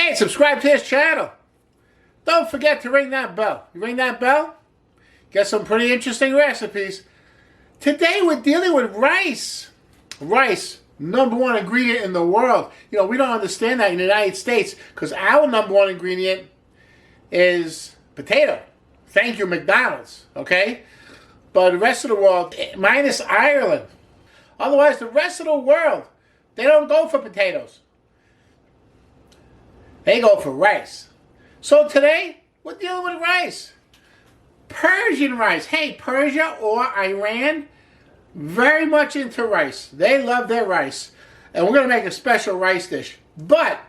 Hey, subscribe to this channel. Don't forget to ring that bell. You ring that bell, get some pretty interesting recipes. Today we're dealing with rice. Rice, #1 ingredient in the world. You know, we don't understand that in the United States because our #1 ingredient is potato. Thank you, McDonald's, okay? But the rest of the world, minus Ireland. Otherwise, the rest of the world, they don't go for potatoes. They go for rice. So today, we're dealing with rice. Persian rice. Hey, Persia or Iran, very much into rice. They love their rice. And we're going to make a special rice dish. But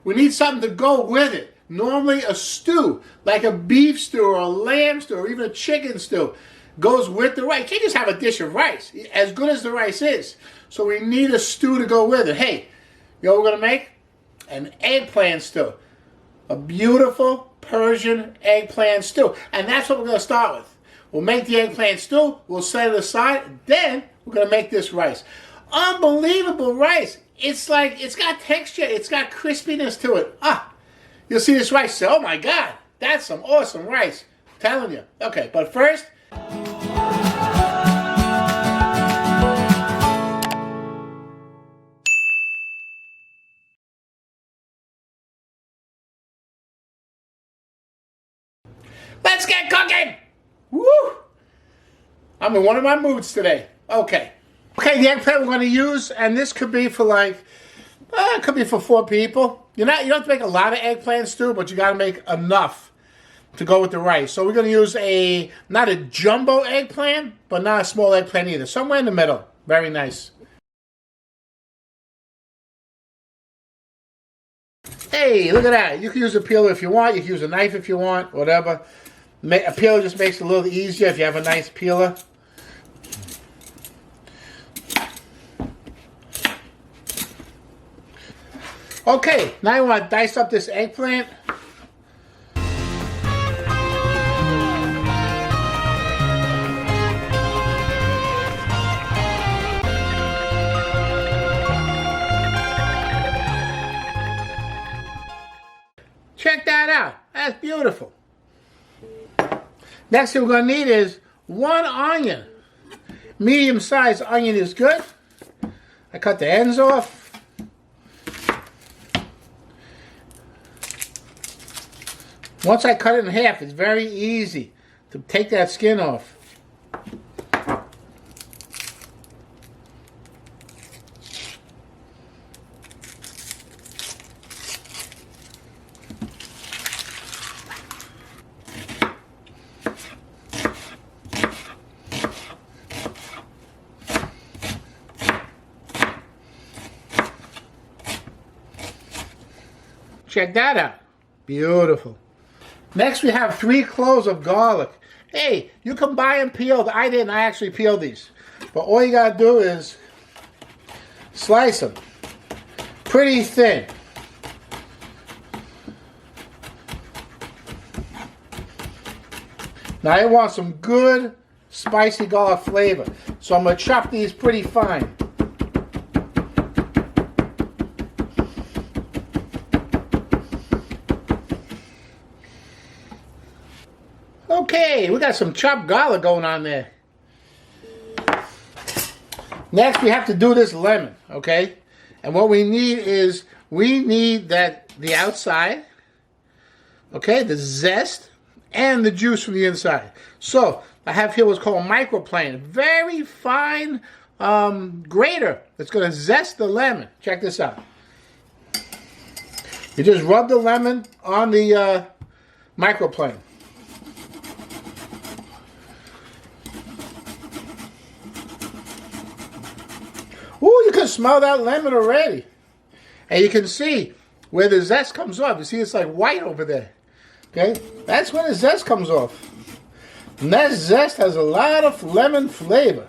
we need something to go with it. Normally a stew, like a beef stew or a lamb stew or even a chicken stew, goes with the rice. You can't just have a dish of rice, as good as the rice is. So we need a stew to go with it. Hey, you know what we're going to make? An eggplant stew. A beautiful Persian eggplant stew. And that's what we're going to start with. We'll make the eggplant stew. We'll set it aside. Then we're going to make this rice. Unbelievable rice. It's like, it's got texture. It's got crispiness to it. You'll see this rice. Say, oh my God, that's some awesome rice. I'm telling you. Okay, but first, let's get cooking! Woo! I'm in one of my moods today. Okay. Okay, the eggplant we're going to use, and this could be for like, it could be for 4 people. You don't have to make a lot of eggplant stew, but you got to make enough to go with the rice. So we're going to use not a jumbo eggplant, but not a small eggplant either. Somewhere in the middle. Very nice. Hey, look at that. You can use a peeler if you want. You can use a knife if you want, whatever. A peeler just makes it a little easier if you have a nice peeler. Okay, now you want to dice up this eggplant. Check that out. That's beautiful. Next thing we're going to need is 1 onion. Medium-sized onion is good. I cut the ends off. Once I cut it in half, it's very easy to take that skin off. Check that out. Beautiful. Next, we have 3 cloves of garlic. Hey, you can buy them peeled. I didn't. I actually peeled these. But all you got to do is slice them pretty thin. Now, I want some good spicy garlic flavor. So I'm going to chop these pretty fine. Okay, we got some chopped garlic going on there. Next, we have to do this lemon, okay? And what we need is, the outside, okay, the zest, and the juice from the inside. So, I have here what's called a microplane. Very fine grater that's going to zest the lemon. Check this out. You just rub the lemon on the microplane. Ooh, you can smell that lemon already. And you can see where the zest comes off. You see it's like white over there. Okay? That's where the zest comes off. And that zest has a lot of lemon flavor.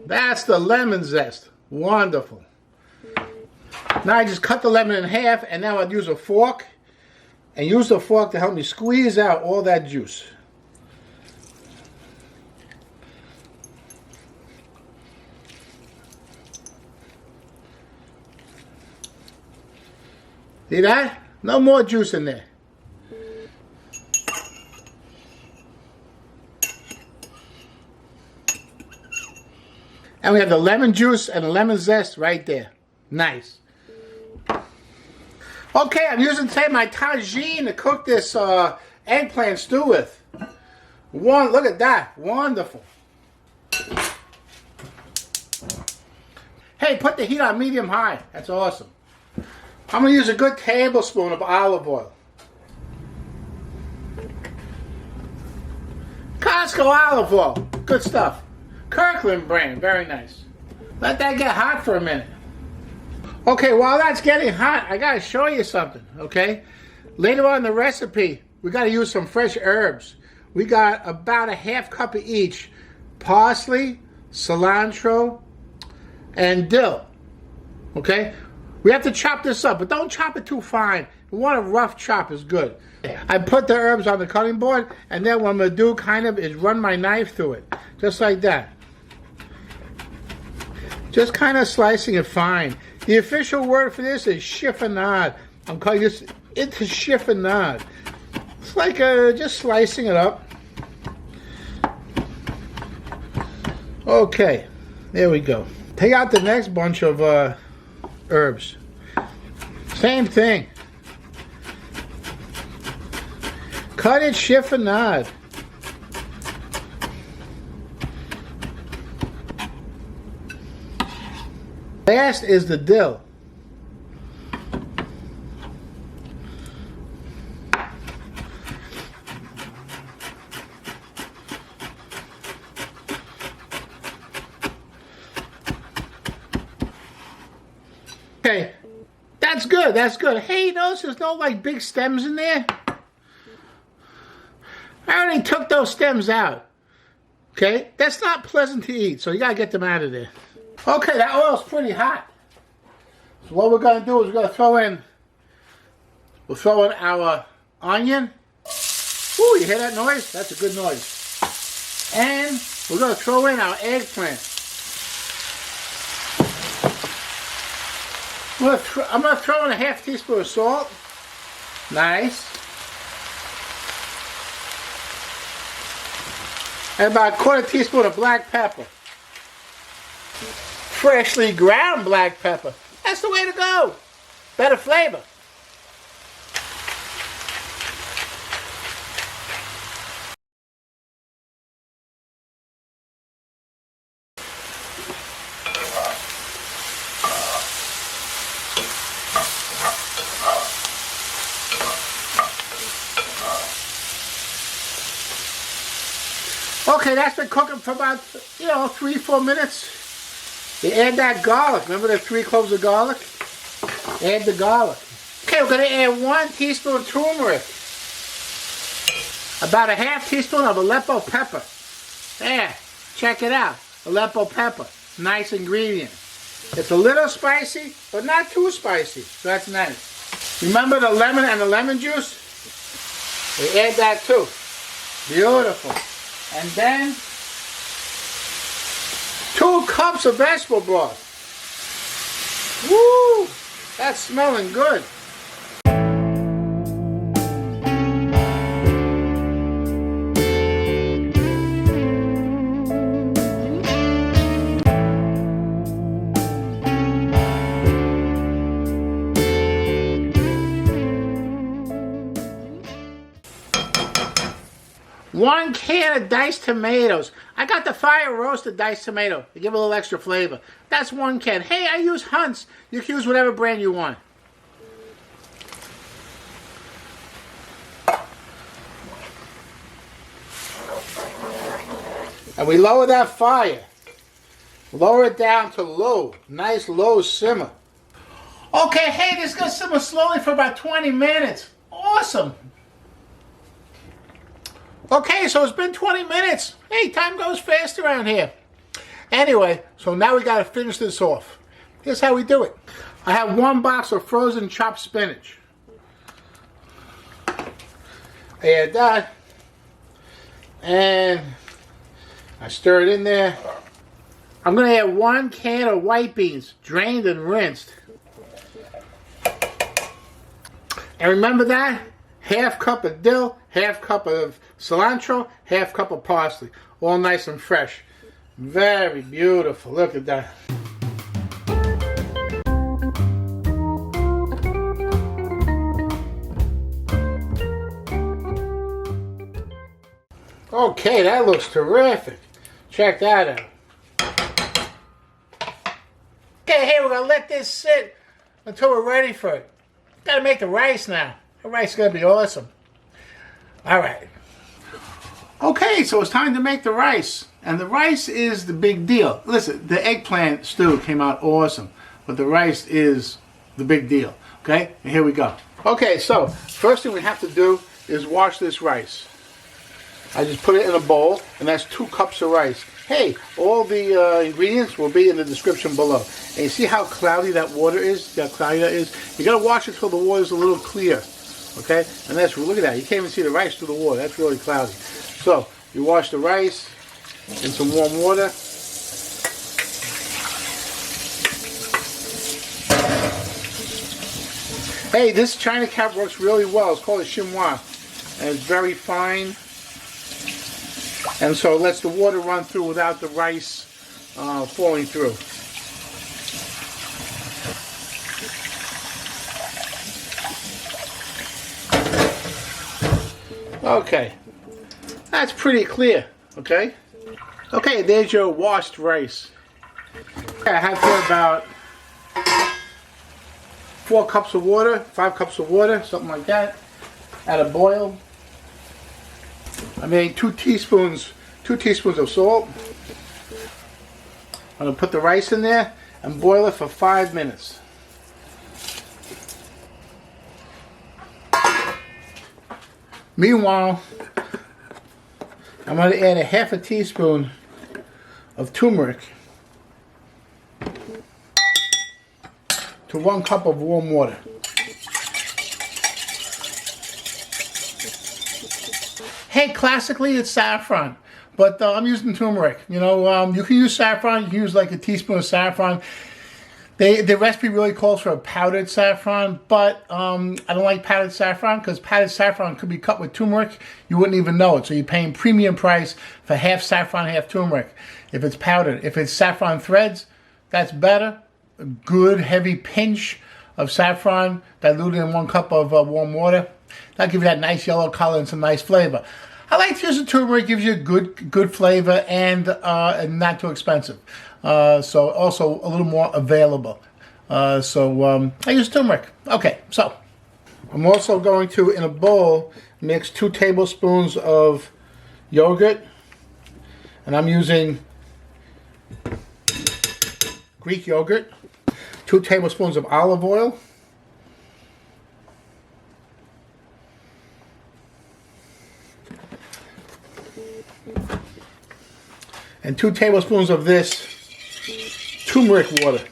That's the lemon zest. Wonderful. Now I just cut the lemon in half, and now I'll use a fork. And use the fork to help me squeeze out all that juice. See that? No more juice in there. And we have the lemon juice and the lemon zest right there. Nice. Okay, I'm using today my Tahdig to cook this eggplant stew with. Look at that. Wonderful. Hey, put the heat on medium high. That's awesome. I'm going to use a good tablespoon of olive oil. Costco olive oil. Good stuff. Kirkland brand. Very nice. Let that get hot for a minute. Okay, while that's getting hot, I got to show you something, okay? Later on in the recipe, we got to use some fresh herbs. We got about a half cup of each. Parsley, cilantro, and dill. Okay? We have to chop this up, but don't chop it too fine. We want a rough chop is good. I put the herbs on the cutting board, and then what I'm going to do kind of is run my knife through it. Just like that. Just kind of slicing it fine. The official word for this is chiffonade. I'm calling this into chiffonade. It's like just slicing it up. Okay, there we go. Take out the next bunch of herbs. Same thing. Cut it chiffonade. Last is the dill. Okay, that's good, that's good. Hey, you notice there's no like big stems in there? I already took those stems out. Okay, that's not pleasant to eat, so you gotta get them out of there. Okay, that oil's pretty hot. So what we're gonna do is we're gonna throw in our onion. Ooh, you hear that noise? That's a good noise. And we're gonna throw in our eggplant. I'm gonna throw in a half teaspoon of salt. Nice. And about a quarter teaspoon of black pepper. Freshly ground black pepper. That's the way to go. Better flavor. Okay, that's been cooking for about, 3-4 minutes. You add that garlic. Remember the 3 cloves of garlic? Add the garlic. Okay, we're going to add 1 teaspoon turmeric. About a half teaspoon of Aleppo pepper. There, check it out. Aleppo pepper. Nice ingredient. It's a little spicy, but not too spicy. So that's nice. Remember the lemon and the lemon juice? We add that too. Beautiful. And then 2 cups of vegetable broth. Woo! That's smelling good. One can of diced tomatoes. I got the fire roasted diced tomato to give a little extra flavor. That's 1 can. Hey, I use Hunt's. You can use whatever brand you want. And we lower that fire. Lower it down to low. Nice low simmer. Okay, hey, this is going to simmer slowly for about 20 minutes. Awesome. Okay, so it's been 20 minutes. Hey, time goes fast around here. Anyway, so now we got to finish this off. Here's how we do it. I have 1 box of frozen chopped spinach. I add that. And I stir it in there. I'm going to add 1 can of white beans, drained and rinsed. And remember that? Half cup of dill, half cup of cilantro, half cup of parsley. All nice and fresh. Very beautiful. Look at that. Okay, that looks terrific. Check that out. Okay, hey, we're going to let this sit until we're ready for it. Got to make the rice now. The rice is going to be awesome. All right. Okay, so it's time to make the rice. And the rice is the big deal. Listen, the eggplant stew came out awesome, but the rice is the big deal. Okay, and here we go. Okay, so first thing we have to do is wash this rice. I just put it in a bowl, and that's 2 cups of rice. Hey, all the ingredients will be in the description below. And you see how cloudy that water is? How cloudy that is? You got to wash it till the water's a little clear. Okay? And that's, look at that. You can't even see the rice through the water. That's really cloudy. So, you wash the rice in some warm water. Hey, this China cap works really well. It's called a chinois. And it's very fine. And so it lets the water run through without the rice falling through. Okay, that's pretty clear, okay? Okay, there's your washed rice. I have here about 4 cups of water, 5 cups of water, something like that, at a boil. I made 2 teaspoons of salt. I'm going to put the rice in there and boil it for 5 minutes. Meanwhile, I'm going to add a half a teaspoon of turmeric to 1 cup of warm water. Hey, classically it's saffron, but I'm using turmeric. You know, you can use saffron. You can use like a teaspoon of saffron. The recipe really calls for a powdered saffron, but I don't like powdered saffron because powdered saffron could be cut with turmeric. You wouldn't even know it. So you're paying premium price for half saffron, half turmeric. If it's powdered, if it's saffron threads, that's better. A good heavy pinch of saffron diluted in 1 cup of warm water. That'll give you that nice yellow color and some nice flavor. I like to use the turmeric. It gives you a good flavor and not too expensive. So also a little more available. I use turmeric. Okay, so I'm also going to, in a bowl, mix 2 tablespoons of yogurt. And I'm using Greek yogurt. 2 tablespoons of olive oil. And 2 tablespoons of this turmeric water.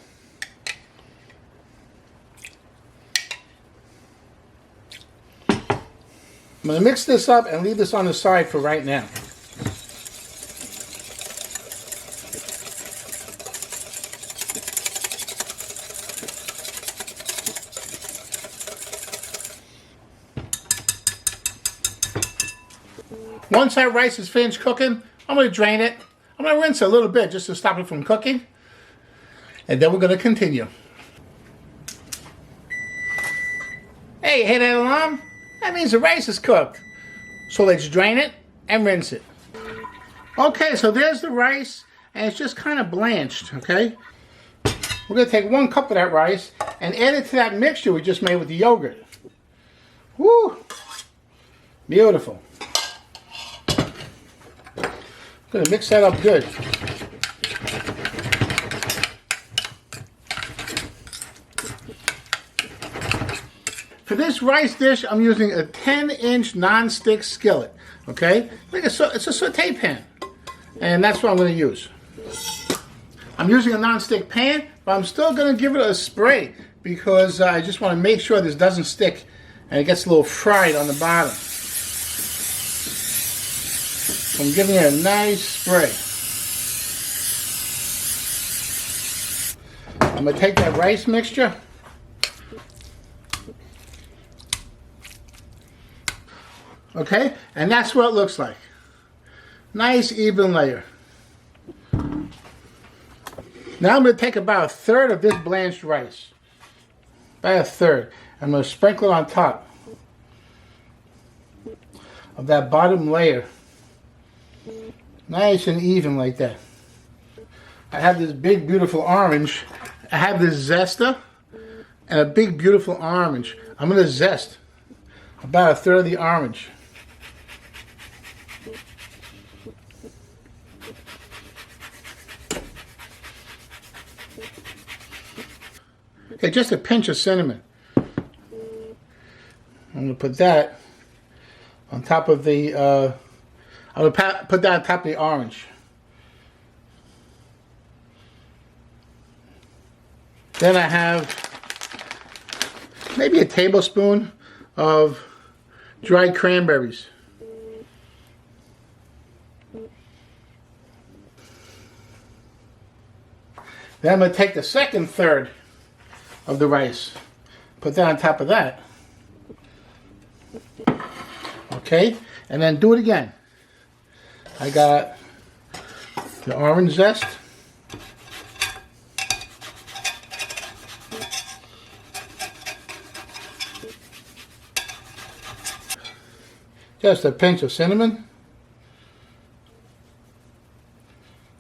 I'm going to mix this up and leave this on the side for right now. Once that rice is finished cooking, I'm going to drain it. I'm going to rinse it a little bit just to stop it from cooking. And then we're going to continue. Hey, hit that alarm? That means the rice is cooked. So let's drain it and rinse it. Okay, so there's the rice, and it's just kind of blanched, okay? We're going to take 1 cup of that rice and add it to that mixture we just made with the yogurt. Woo! Beautiful. I'm going to mix that up good. For this rice dish, I'm using a 10-inch non-stick skillet. Okay? It's a saute pan. And that's what I'm going to use. I'm using a non-stick pan, but I'm still going to give it a spray because I just want to make sure this doesn't stick and it gets a little fried on the bottom. So I'm giving it a nice spray. I'm going to take that rice mixture Okay, and that's what it looks like. Nice even layer. Now I'm going to take about a third of this blanched rice. About a third. I'm going to sprinkle it on top of that bottom layer. Nice and even like that. I have this big beautiful orange. I have this zester and a big beautiful orange. I'm going to zest about a third of the orange. Okay, just a pinch of cinnamon. I'm going to put that on top of the, I'm going to put that on top of the orange. Then I have maybe a tablespoon of dried cranberries. Then I'm going to take the second third of the rice, put that on top of that. Okay, and then do it again. I got the orange zest. Just a pinch of cinnamon.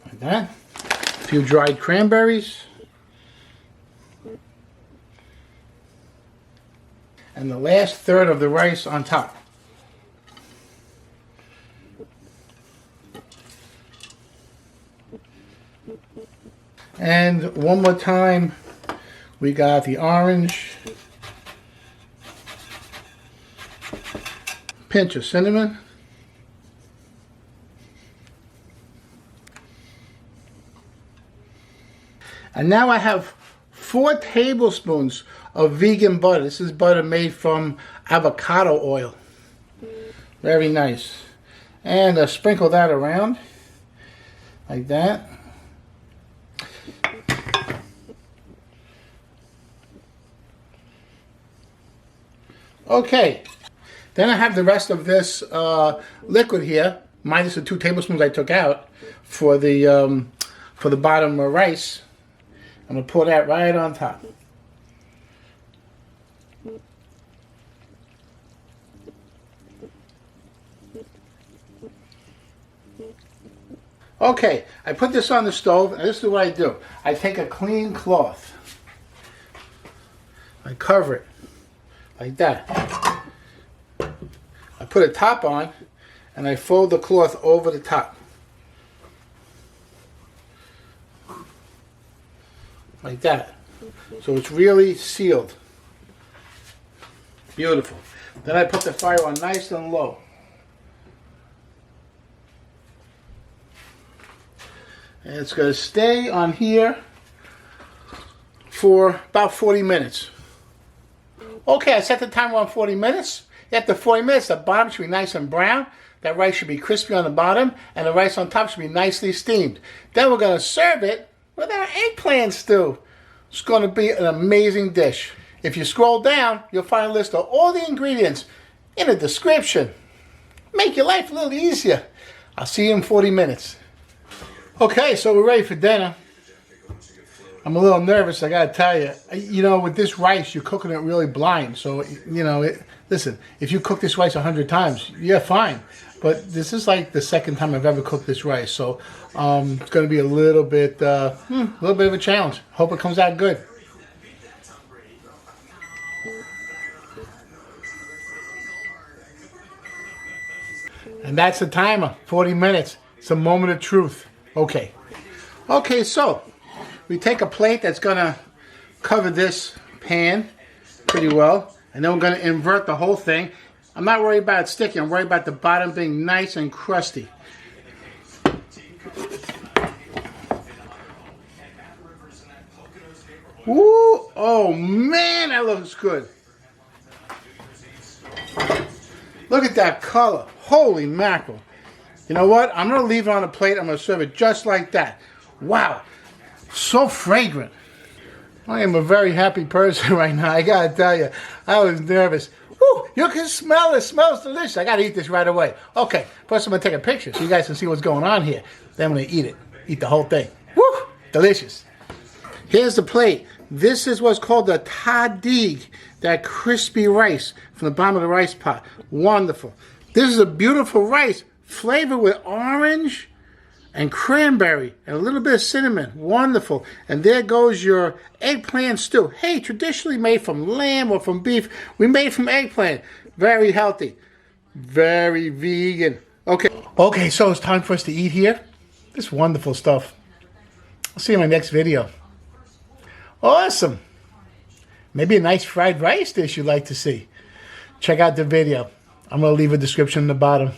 Like that. A few dried cranberries. And the last third of the rice on top. And one more time, we got the orange, pinch of cinnamon, and now I have 4 tablespoons of vegan butter. This is butter made from avocado oil. Very nice. And sprinkle that around like that. Okay, then I have the rest of this liquid here, minus the 2 tablespoons I took out for the bottom rice. I'm gonna pour that right on top. Okay, I put this on the stove, and this is what I do. I take a clean cloth. I cover it like that. I put a top on, and I fold the cloth over the top. Like that. So it's really sealed. Beautiful. Then I put the fire on nice and low. And it's going to stay on here for about 40 minutes. Okay, I set the timer on 40 minutes. After 40 minutes, the bottom should be nice and brown. That rice should be crispy on the bottom, and the rice on top should be nicely steamed. Then we're going to serve it with our eggplant stew. It's going to be an amazing dish. If you scroll down, you'll find a list of all the ingredients in the description. Make your life a little easier. I'll see you in 40 minutes. Okay, so we're ready for dinner. I'm a little nervous, I gotta tell you. You know, with this rice, you're cooking it really blind. So, you know, listen, if you cook this rice 100 times, yeah, fine. But this is like the second time I've ever cooked this rice. So, it's gonna be a little bit of a challenge. Hope it comes out good. And that's the timer, 40 minutes. It's a moment of truth. Okay. Okay, so we take a plate that's going to cover this pan pretty well. And then we're going to invert the whole thing. I'm not worried about it sticking. I'm worried about the bottom being nice and crusty. Ooh, oh man, that looks good. Look at that color. Holy mackerel. You know what? I'm going to leave it on a plate. I'm going to serve it just like that. Wow. So fragrant. I am a very happy person right now. I got to tell you. I was nervous. Woo, you can smell it. It smells delicious. I got to eat this right away. Okay, first I'm going to take a picture so you guys can see what's going on here. Then I'm going to eat it. Eat the whole thing. Woo, delicious. Here's the plate. This is what's called the Ta-Deeg, that crispy rice from the bottom of the rice pot. Wonderful. This is a beautiful rice flavored with orange and cranberry and a little bit of cinnamon. Wonderful. And there goes your eggplant stew. Hey, traditionally made from lamb or from beef. We made from eggplant. Very healthy. Very vegan. Okay, so it's time for us to eat here. This wonderful stuff. I'll see you in my next video. Awesome. Maybe a nice fried rice dish you'd like to see. Check out the video. I'm going to leave a description in the bottom.